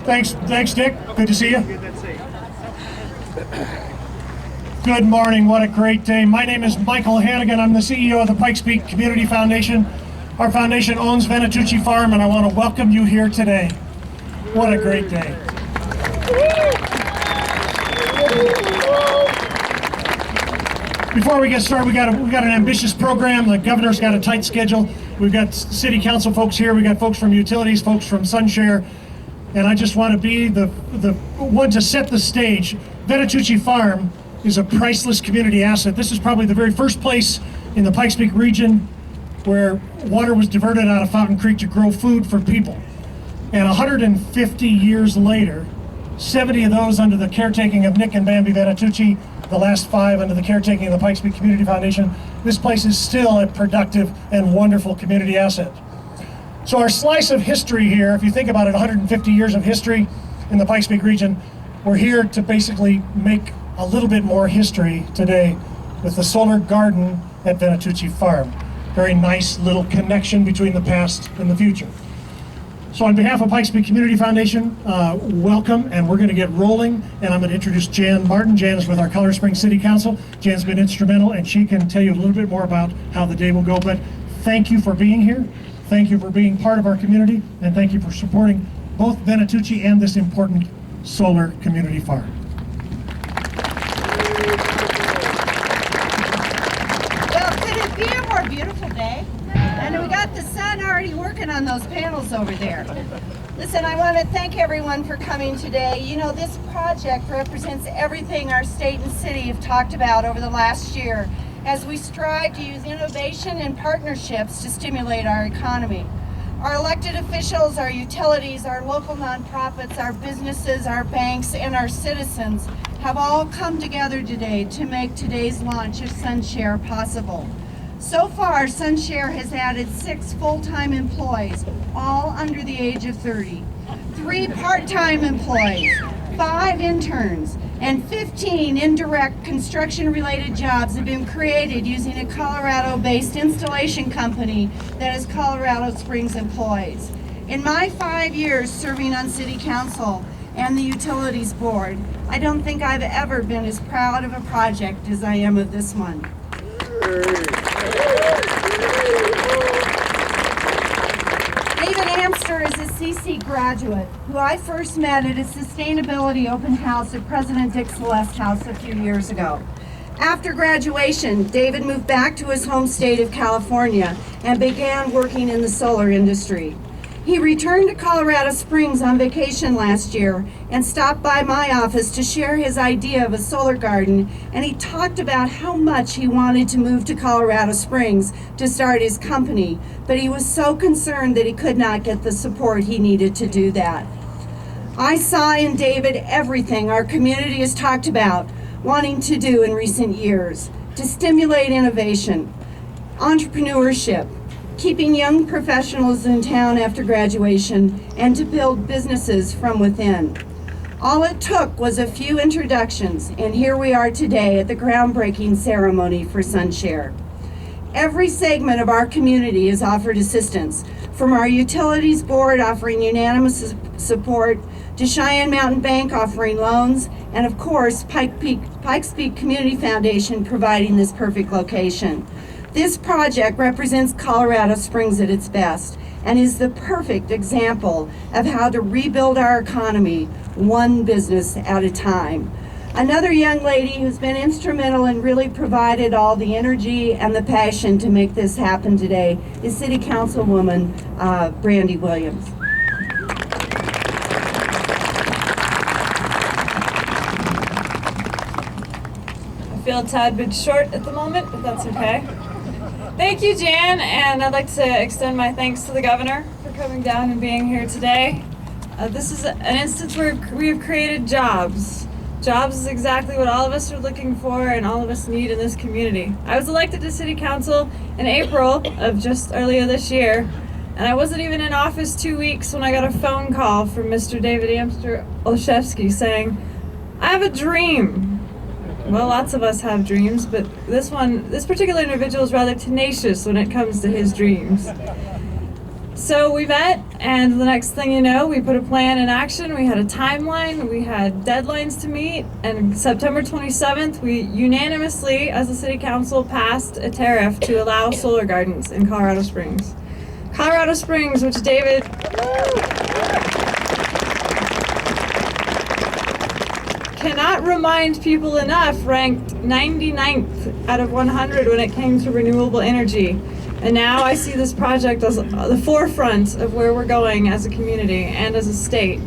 Thanks, Dick. Good to see you. Good morning. What a great day. My name is Michael Hannigan. I'm the CEO of the Pikes Peak Community Foundation. Our foundation owns Venetucci Farm, and I want to welcome you here today. What a great day. Before we get started, we got an ambitious program. The governor's got a tight schedule. We've got city council folks here. We got folks from utilities, folks from Sunshare, and I just want to be the one to set the stage. Venetucci Farm is a priceless community asset. This is probably the very first place in the Pikes Peak region where water was diverted out of Fountain Creek to grow food for people. And 150 years later, 70 of those under the caretaking of Nick and Bambi Venetucci, the last 5 under the caretaking of the Pikes Peak Community Foundation, this place is still a productive and wonderful community asset. So our slice of history here, if you think about it, 150 years of history in the Pikes Peak region, we're here to basically make a little bit more history today with the solar garden at Venetucci Farm. Very nice little connection between the past and the future. So on behalf of Pikes Peak Community Foundation, welcome, and we're going to get rolling, and I'm going to introduce Jan Martin. Jan is with our Colorado Springs City Council. Jan's been instrumental, and she can tell you a little bit more about how the day will go, but thank you for being here, thank you for being part of our community, and thank you for supporting both Venetucci and this important solar community farm. Beautiful day, and we got the sun already working on those panels over there. Listen, I want to thank everyone for coming today. You know, this project represents everything our state and city have talked about over the last year as we strive to use innovation and partnerships to stimulate our economy. Our elected officials, our utilities, our local nonprofits, our businesses, our banks, and our citizens have all come together today to make today's launch of Sunshare possible. So far, Sunshare has added 6 full-time employees, all under the age of 30, 3 part-time employees, 5 interns, and 15 indirect construction-related jobs have been created using a Colorado-based installation company that is Colorado Springs employees. In my 5 years serving on City Council and the Utilities Board, I don't think I've ever been as proud of a project as I am of this one. David Amster is a CC graduate who I first met at a sustainability open house at President Dick Celeste House a few years ago. After graduation, David moved back to his home state of California and began working in the solar industry. He returned to Colorado Springs on vacation last year and stopped by my office to share his idea of a solar garden, and he talked about how much he wanted to move to Colorado Springs to start his company, but he was so concerned that he could not get the support he needed to do that. I saw in David everything our community has talked about wanting to do in recent years to stimulate innovation, entrepreneurship, keeping young professionals in town after graduation, and to build businesses from within. All it took was a few introductions, and here we are today at the groundbreaking ceremony for Sunshare. Every segment of our community is offered assistance, from our Utilities Board offering unanimous support, to Cheyenne Mountain Bank offering loans, and of course, Pikes Peak Community Foundation providing this perfect location. This project represents Colorado Springs at its best and is the perfect example of how to rebuild our economy one business at a time. Another young lady who's been instrumental and really provided all the energy and the passion to make this happen today is City Councilwoman Brandy Williams. I feel a tad bit short at the moment, but that's okay. Thank you, Jan, and I'd like to extend my thanks to the governor for coming down and being here today. This is an instance where we have created jobs. Jobs is exactly what all of us are looking for and all of us need in this community. I was elected to City Council in April of just earlier this year, and I wasn't even in office 2 weeks when I got a phone call from Mr. David Amster Olszewski saying, "I have a dream." Well, lots of us have dreams, but this particular individual is rather tenacious when it comes to his dreams. So we met, and the next thing you know, we put a plan in action. We had a timeline, we had deadlines to meet, and September 27th, we unanimously, as a city council, passed a tariff to allow solar gardens in Colorado Springs. Colorado Springs, which David cannot remind people enough, ranked 99th out of 100 when it came to renewable energy. And now I see this project as the forefront of where we're going as a community and as a state.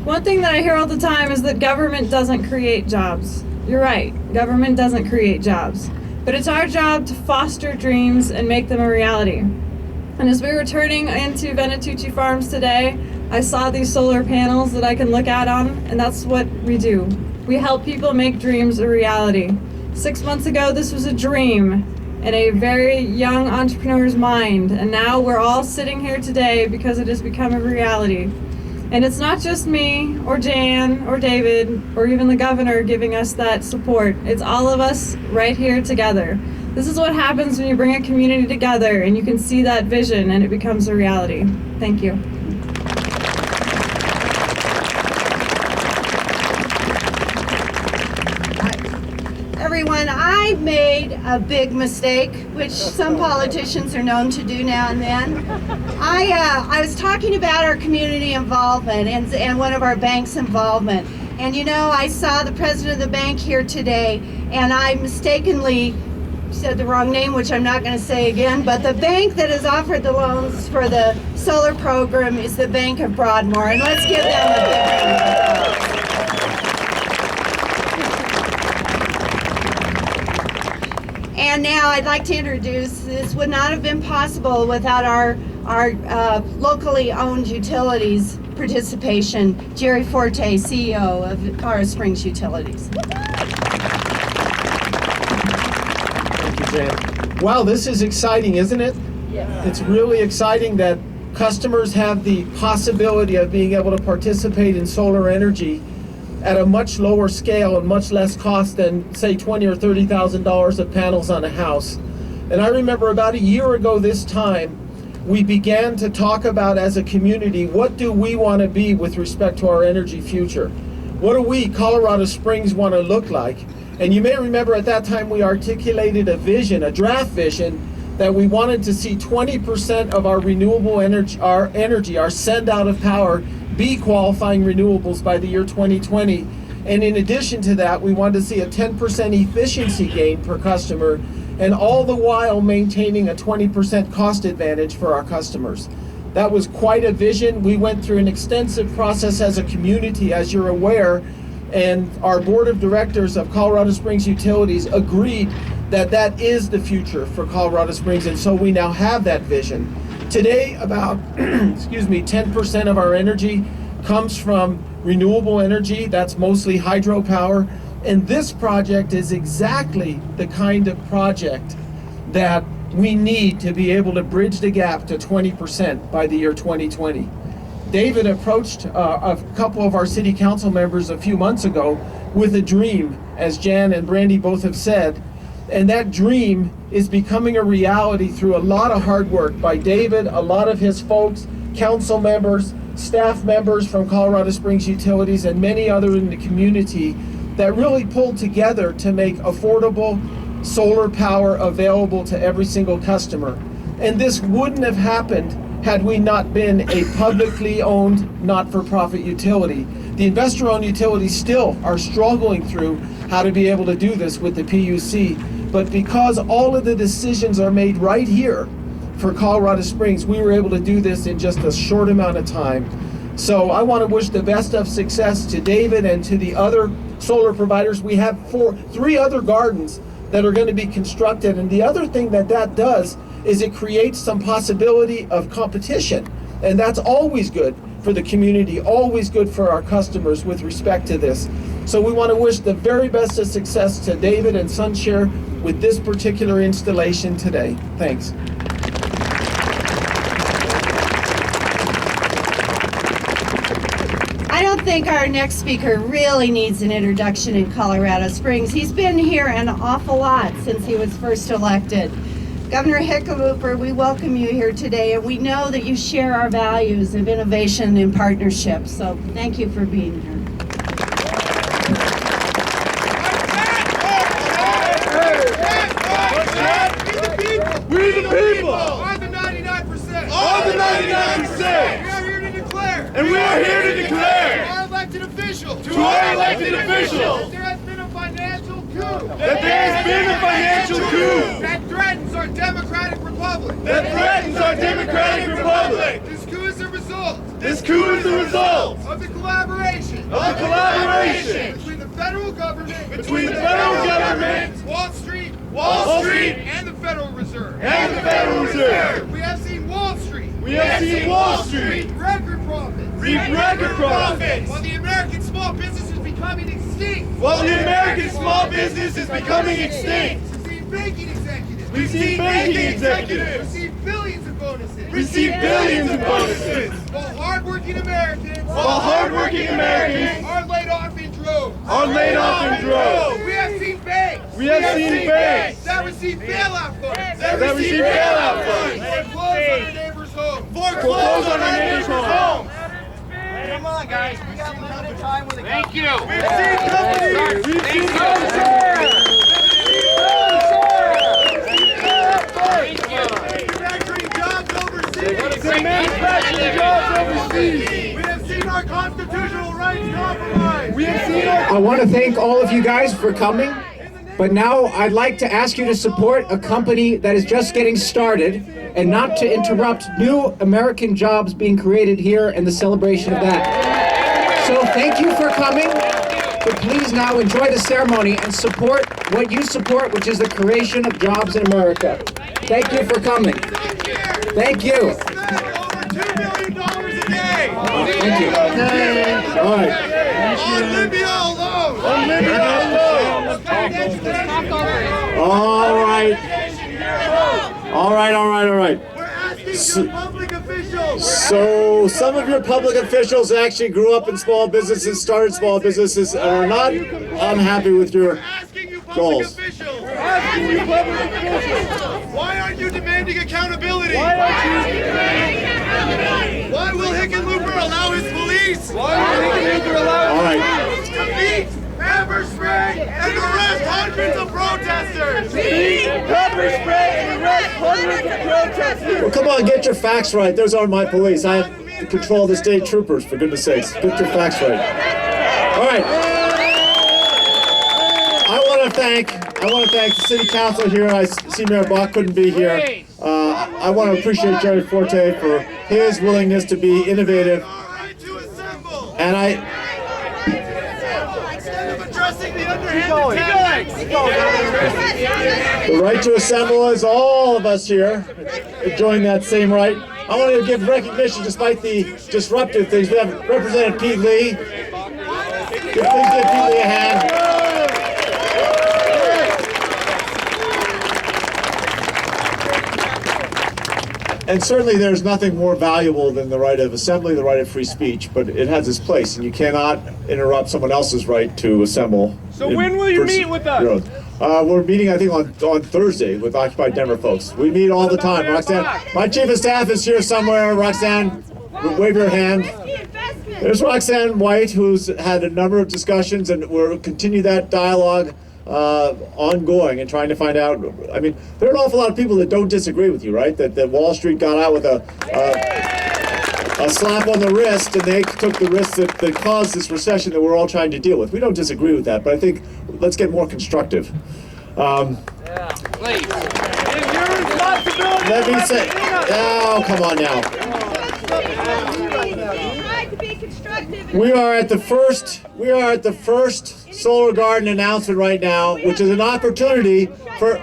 One thing that I hear all the time is that government doesn't create jobs. You're right, government doesn't create jobs. But it's our job to foster dreams and make them a reality. And as we were turning into Venetucci Farms today, I saw these solar panels that I can look out on, and that's what we do. We help people make dreams a reality. 6 months ago, this was a dream in a very young entrepreneur's mind, and now we're all sitting here today because it has become a reality. And it's not just me or Jan or David or even the governor giving us that support. It's all of us right here together. This is what happens when you bring a community together and you can see that vision and it becomes a reality. Thank you. Everyone, I made a big mistake, which some politicians are known to do now and then. I was talking about our community involvement and one of our bank's involvement. And you know, I saw the president of the bank here today, and I mistakenly said the wrong name, which I'm not going to say again, but the bank that has offered the loans for the solar program is the Bank of Broadmoor, and let's give them a big round of applause. And now I'd like to introduce, this would not have been possible without our locally owned utilities participation, Jerry Forte, CEO of Colorado Springs Utilities. Thank you, Jan. Wow, this is exciting, isn't it? Yes. It's really exciting that customers have the possibility of being able to participate in solar energy at a much lower scale and much less cost than, say, $20,000 or $30,000 of panels on a house. And I remember about a year ago this time, we began to talk about as a community, what do we want to be with respect to our energy future? What do we, Colorado Springs, want to look like? And you may remember at that time we articulated a vision, a draft vision, that we wanted to see 20% of our renewable energy, our send out of power, be qualifying renewables by the year 2020. And in addition to that, we wanted to see a 10% efficiency gain per customer, and all the while maintaining a 20% cost advantage for our customers. That was quite a vision. We went through an extensive process as a community, as you're aware, and our board of directors of Colorado Springs Utilities agreed that that is the future for Colorado Springs, and so we now have that vision. Today, about 10% of our energy comes from renewable energy. That's mostly hydropower. And this project is exactly the kind of project that we need to be able to bridge the gap to 20% by the year 2020. David approached a couple of our city council members a few months ago with a dream, as Jan and Brandy both have said. And that dream is becoming a reality through a lot of hard work by David, a lot of his folks, council members, staff members from Colorado Springs Utilities, and many others in the community that really pulled together to make affordable solar power available to every single customer. And this wouldn't have happened had we not been a publicly owned, not-for-profit utility. The investor-owned utilities still are struggling through how to be able to do this with the PUC. But because all of the decisions are made right here for Colorado Springs, we were able to do this in just a short amount of time. So I want to wish the best of success to David and to the other solar providers. We have three other gardens that are going to be constructed. And the other thing that does is it creates some possibility of competition. And that's always good for the community, always good for our customers with respect to this. So we want to wish the very best of success to David and Sunshare with this particular installation today. Thanks. I don't think our next speaker really needs an introduction in Colorado Springs. He's been here an awful lot since he was first elected. Governor Hickenlooper, we welcome you here today, and we know that you share our values of innovation and partnership. So thank you for being here. We the people! Are the 99%! All the 99%! We are here to declare! And we are here to declare! To our elected officials! To our elected officials! That there has been a financial coup! That there has been a financial coup! That threatens our democratic republic! That threatens our democratic republic! This coup is the result! This coup is the result! Of the collaboration! Of the collaboration! Between the federal government! Between the federal government! Wall Street! Wall Street and the Federal Reserve. And the Federal Reserve. We have seen Wall Street. We have seen Wall Street. Reap record profits. Reap record profits. While the American small business is becoming extinct. While the American small business is becoming extinct. We've seen banking executives. We've seen banking executives. Receive billions of bonuses. Receive billions of bonuses. While hardworking Americans. While hardworking Americans are laid off in droves. Are laid off in droves. We have seen banks. We have seen banks that receive bailout funds. That receive bailout funds. Foreclose on our neighbors' homes. Foreclose on our neighbors' homes. Come on, guys. We got limited time with the Thank you. We've seen companies. We've seen manufacturing jobs overseas. Manufacturing jobs overseas. We have seen our constitutional rights compromised. We have seen our. I want to thank all of you guys for coming, but now I'd like to ask you to support a company that is just getting started and not to interrupt new American jobs being created here and the celebration of that. So thank you for coming, but please now enjoy the ceremony and support what you support, which is the creation of jobs in America. Thank you for coming. Thank you. Over $2 million a day. Thank you. All right. On Libya alone. On Libya alone. All right. We're asking your public officials. So some of your public officials actually grew up in small businesses, started small businesses, and are not unhappy with your Asking you public goals. officials. We're asking you public officials. Why aren't you demanding accountability? Why will Hickenlooper allow his police? Why will Hickenlooper allow All right. to beat, pepper spray, and arrest hundreds of protesters? Beat, pepper spray, and arrest hundreds of protesters. Well, come on, get your facts right. Those aren't my police. I have to control the state troopers, for goodness sakes. Get your facts right. All right. I want to thank the city council here. I see Mayor Bach couldn't be here. I want to appreciate Jerry Forte for his willingness to be innovative. Right to assemble. And Instead of addressing the underhanded tactics. the right to assemble is all of us here enjoying that same right. I want to give recognition despite the disruptive things. We have Representative Pete Lee. Please give Pete Lee a hand. And certainly there's nothing more valuable than the right of assembly, the right of free speech, but it has its place, and you cannot interrupt someone else's right to assemble. So when will you meet with us? We're meeting, I think, on Thursday with Occupy Denver folks. We meet all the time. Roxanne, my chief of staff is here somewhere. Roxanne, wave your hand. There's Roxanne White, who's had a number of discussions, and we'll continue that dialogue ongoing and trying to find out. I mean, there are an awful lot of people that don't disagree with you, right? That Wall Street got out with a slap on the wrist, and they took the risk that caused this recession that we're all trying to deal with. We don't disagree with that, but I think let's get more constructive. Let me say, oh, come on now. We are at the first Solar Garden announcement right now, which is an opportunity for,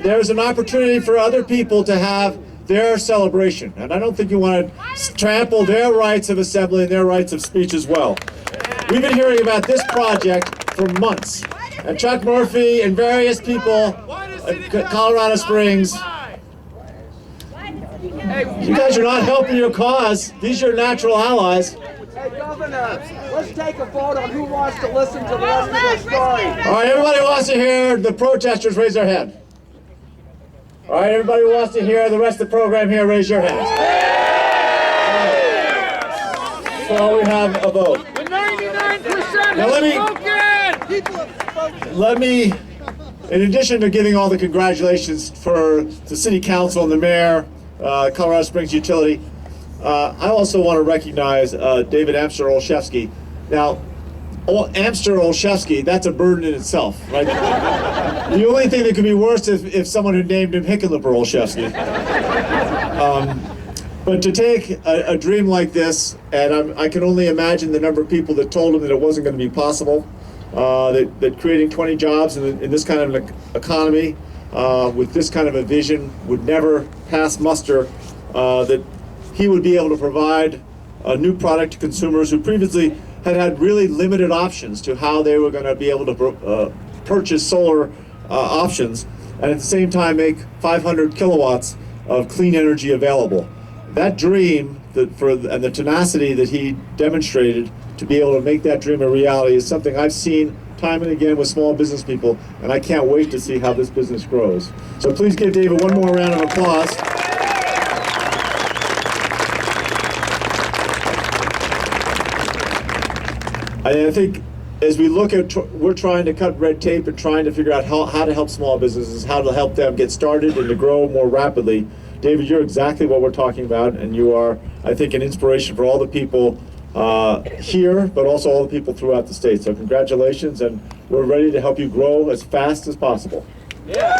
there's an opportunity for other people to have their celebration. And I don't think you want to trample their rights of assembly and their rights of speech as well. We've been hearing about this project for months. And Chuck Murphy and various people at Colorado Springs, you guys are not helping your cause. These are your natural allies. Hey, Governor, let's take a vote on who wants to listen to the rest of the story. All right, everybody wants to hear the protesters raise their hand. All right, everybody who wants to hear the rest of the program here, raise your hands. So we have a vote. The 99% Now let me, in addition to giving all the congratulations for the City Council and the Mayor, Colorado Springs Utility, I also want to recognize David Amster Olszewski. Now, Amster Olszewski, that's a burden in itself, right? The only thing that could be worse is if someone had named him Hickenlooper Olszewski. But to take a dream like this, and I can only imagine the number of people that told him that it wasn't going to be possible, that creating 20 jobs in this kind of an economy with this kind of a vision would never pass muster, that he would be able to provide a new product to consumers who previously had really limited options to how they were going to be able to purchase solar options, and at the same time make 500 kilowatts of clean energy available. That dream, and the tenacity that he demonstrated to be able to make that dream a reality is something I've seen time and again with small business people, and I can't wait to see how this business grows. So please give David one more round of applause. I think as we look at, we're trying to cut red tape and trying to figure out how to help small businesses, how to help them get started and to grow more rapidly. David, you're exactly what we're talking about, and you are, I think, an inspiration for all the people here, but also all the people throughout the state. So congratulations, and we're ready to help you grow as fast as possible. Yeah.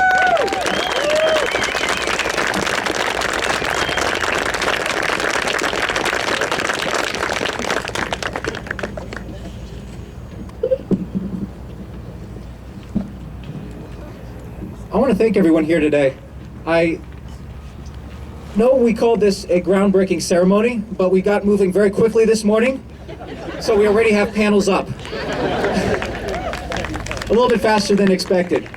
I want to thank everyone here today. I know we called this a groundbreaking ceremony, but we got moving very quickly this morning, so we already have panels up. A little bit faster than expected.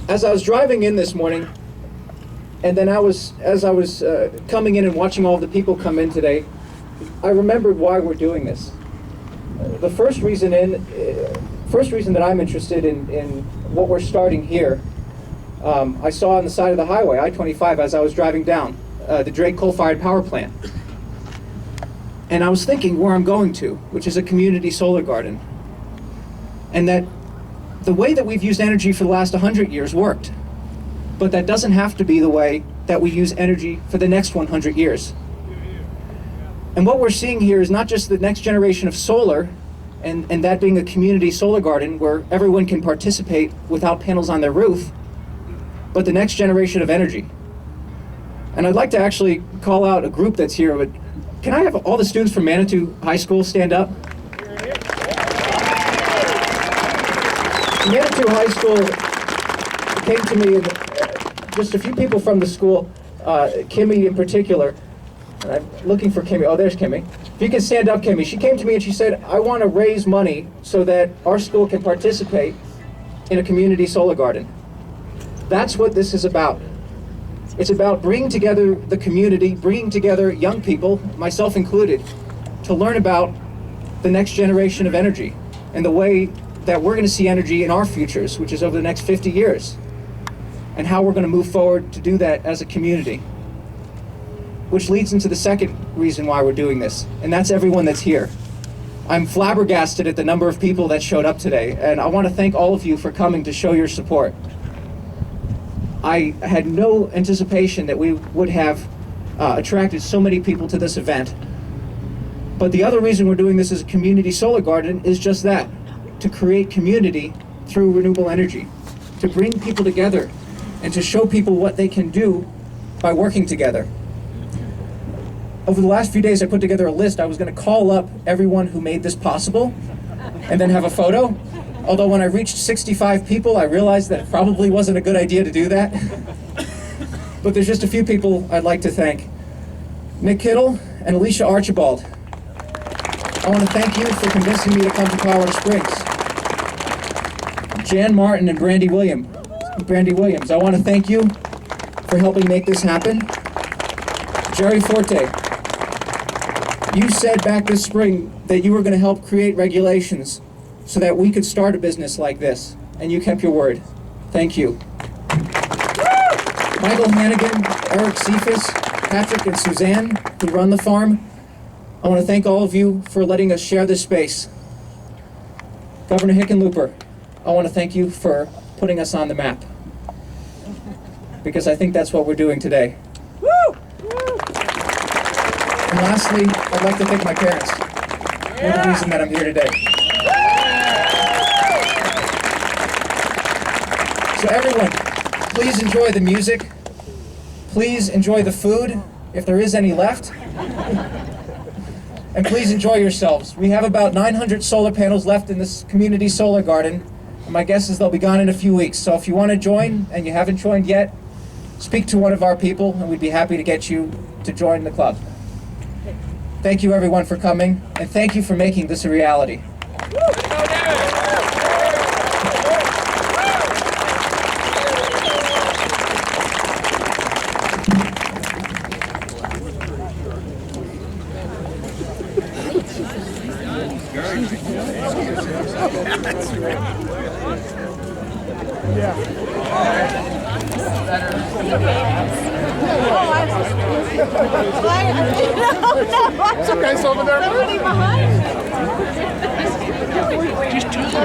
As I was driving in this morning, and then as I was coming in and watching all the people come in today, I remembered why we're doing this. The first reason that I'm interested in what we're starting here, I saw on the side of the highway, I-25, as I was driving down, the Drake coal-fired power plant. And I was thinking where I'm going to, which is a community solar garden. And that the way that we've used energy for the last 100 years worked. But that doesn't have to be the way that we use energy for the next 100 years. And what we're seeing here is not just the next generation of solar, and that being a community solar garden where everyone can participate without panels on their roof, but the next generation of energy. And I'd like to actually call out a group that's here. But can I have all the students from Venetucci High School stand up? Venetucci High School came to me, and just a few people from the school, Kimmy in particular, and I'm looking for Kimmy. Oh, there's Kimmy. If you can stand up, Kimmy. She came to me and she said, I want to raise money so that our school can participate in a community solar garden. That's what this is about. It's about bringing together the community, bringing together young people, myself included, to learn about the next generation of energy and the way that we're going to see energy in our futures, which is over the next 50 years, and how we're going to move forward to do that as a community. Which leads into the second reason why we're doing this, and that's everyone that's here. I'm flabbergasted at the number of people that showed up today, and I want to thank all of you for coming to show your support. I had no anticipation that we would have attracted so many people to this event. But the other reason we're doing this as a community solar garden is just that, to create community through renewable energy, to bring people together and to show people what they can do by working together. Over the last few days, I put together a list. I was going to call up everyone who made this possible and then have a photo. Although when I reached 65 people, I realized that it probably wasn't a good idea to do that. But there's just a few people I'd like to thank. Nick Kittle and Alicia Archibald. I want to thank you for convincing me to come to Colorado Springs. Jan Martin and Brandy Williams. I want to thank you for helping make this happen. Jerry Forte. You said back this spring that you were going to help create regulations so that we could start a business like this, and you kept your word. Thank you. Michael Hannigan, Eric Cephas, Patrick and Suzanne, who run the farm. I want to thank all of you for letting us share this space. Governor Hickenlooper, I want to thank you for putting us on the map, because I think that's what we're doing today. Woo! And lastly, I'd like to thank my parents. They're the reason that I'm here today. So everyone, please enjoy the music. Please enjoy the food, if there is any left. And please enjoy yourselves. We have about 900 solar panels left in this community solar garden. And my guess is they'll be gone in a few weeks. So if you want to join and you haven't joined yet, speak to one of our people and we'd be happy to get you to join the club. Thank you everyone for coming, and thank you for making this a reality. It's okay, it's over there. Behind me.